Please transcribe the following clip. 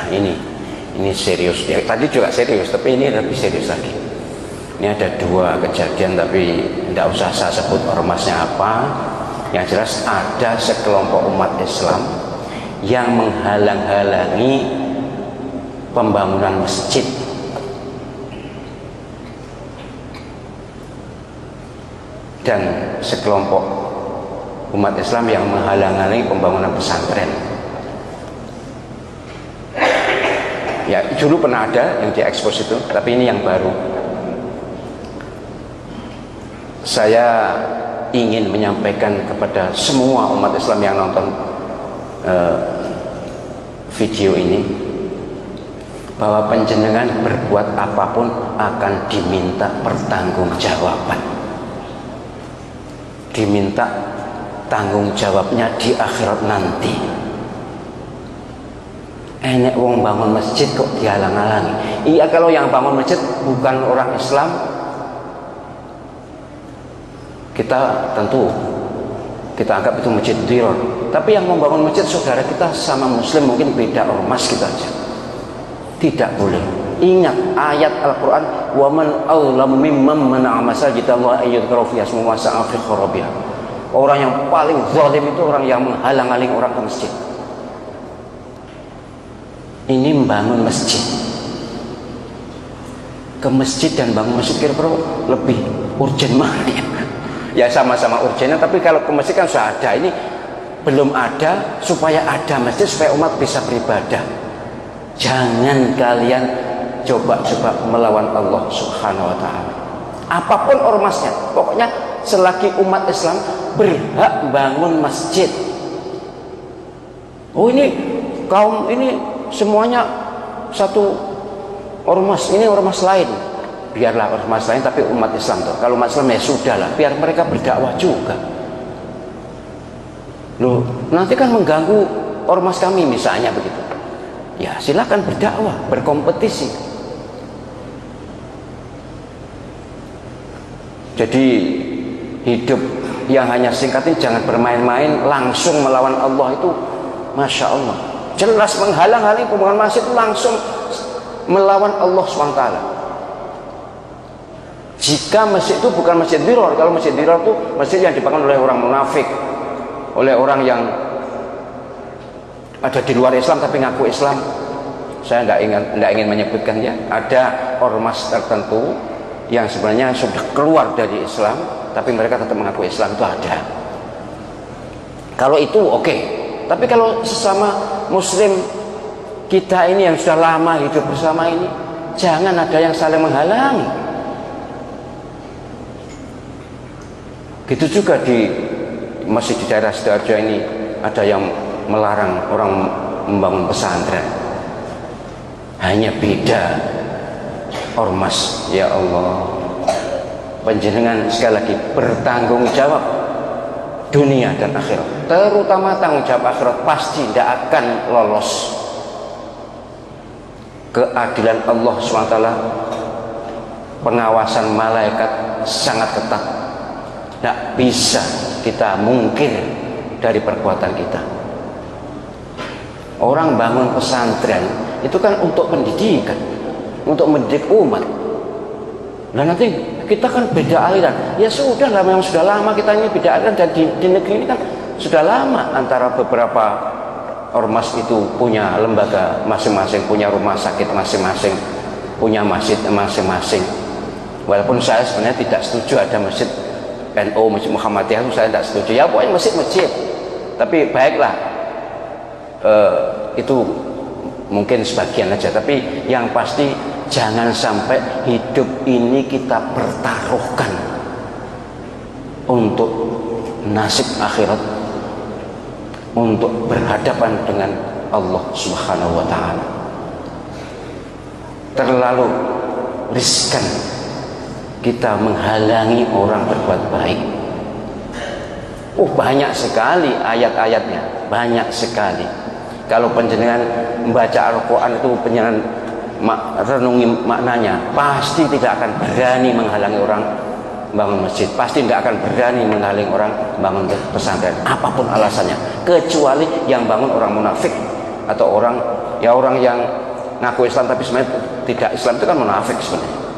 ini serius ya, tadi juga serius tapi ini lebih serius lagi. Ini ada dua kejadian tapi tidak usah saya sebut ormasnya apa. Yang jelas ada sekelompok umat Islam yang menghalang-halangi pembangunan masjid. Dan sekelompok umat Islam yang menghalang-halangi pembangunan pesantren. Ya, dulu pernah ada yang diekspos itu, tapi ini yang baru. Saya ingin menyampaikan kepada semua umat Islam yang nonton video ini bahwa panjenengan berbuat apapun akan diminta pertanggungjawaban, diminta tanggung jawabnya di akhirat nanti. Enek wong bangun masjid kok dihalang-halangi. Iya, kalau yang bangun masjid bukan orang Islam, kita tentu kita anggap itu masjid diror. Tapi yang membangun masjid saudara kita sama muslim mungkin beda ormas kita aja. Tidak boleh. Ingat ayat Al-Quran, wa man awlamu mimman mana'a masajidallah ayyudhkara fiha ismuhu wa sa'a fi kharabiha. Orang yang paling zalim itu orang yang menghalang-halangi orang ke masjid. Ini membangun masjid. Ke masjid dan bangun masjid kira-kira lebih urgent mana ya? Ya sama-sama urgennya, tapi kalau ke masjid kan sudah ada. Ini belum ada, supaya ada masjid supaya umat bisa beribadah. Jangan kalian coba-coba melawan Allah Subhanahu wa ta'ala. Apapun ormasnya, pokoknya selagi umat Islam berhak bangun masjid. Oh, ini kaum ini semuanya satu ormas, ini ormas lain. Biarlah ormas lain, tapi umat Islam tuh. Kalau umat Islam ya sudahlah, biar mereka berdakwah juga. Loh, nanti kan mengganggu ormas kami misalnya begitu. Ya silakan berdakwah, berkompetisi. Jadi hidup yang hanya singkat ini jangan bermain-main, langsung melawan Allah itu Masya Allah. Jelas menghalang-halangi pembangunan masjid itu langsung melawan Allah SWT. Jika masjid itu bukan masjid diror, kalau masjid diror itu masjid yang dibangun oleh orang munafik, oleh orang yang ada di luar Islam tapi ngaku Islam. Saya tidak ingin menyebutkannya. Ada ormas tertentu yang sebenarnya sudah keluar dari Islam tapi mereka tetap mengaku Islam, itu ada. Kalau itu oke. Tapi kalau sesama muslim kita ini yang sudah lama hidup bersama ini, jangan ada yang saling menghalangi. Gitu juga di masjid di daerah Sidoarjo ini ada yang melarang orang membangun pesantren. Hanya beda ormas. Ya Allah, panjenengan sekali lagi bertanggung jawab dunia dan akhirat, terutama tanggung jawab akhirat. Pasti tidak akan lolos. Keadilan Allah SWT, pengawasan malaikat sangat ketat. Tidak bisa kita mungkir dari perbuatan kita. Orang bangun pesantren itu kan untuk pendidikan, untuk mendidik umat. Nah nanti kita kan beda aliran. Ya sudah lah, memang sudah lama kita ini beda aliran. Dan di negeri ini kan sudah lama antara beberapa ormas itu punya lembaga masing-masing, punya rumah sakit masing-masing, punya masjid masing-masing. Walaupun saya sebenarnya tidak setuju ada masjid NU, masjid Muhammadiyah, itu saya tidak setuju. Ya pokoknya masjid-masjid. Tapi baiklah, itu mungkin sebagian aja. Tapi yang pasti jangan sampai hidup ini kita pertaruhkan untuk nasib akhirat, untuk berhadapan dengan Allah Subhanahu wa ta'ala. Terlalu riskan kita menghalangi orang berbuat baik. Banyak sekali ayat-ayatnya, banyak sekali. Kalau penjenengan membaca Al-Quran itu penjenengan renungi maknanya, pasti tidak akan berani menghalangi orang bangun masjid, pasti tidak akan berani menghalangi orang bangun pesantren, apapun alasannya, kecuali yang bangun orang munafik, atau orang yang ngaku Islam tapi sebenarnya tidak Islam, itu kan munafik sebenarnya.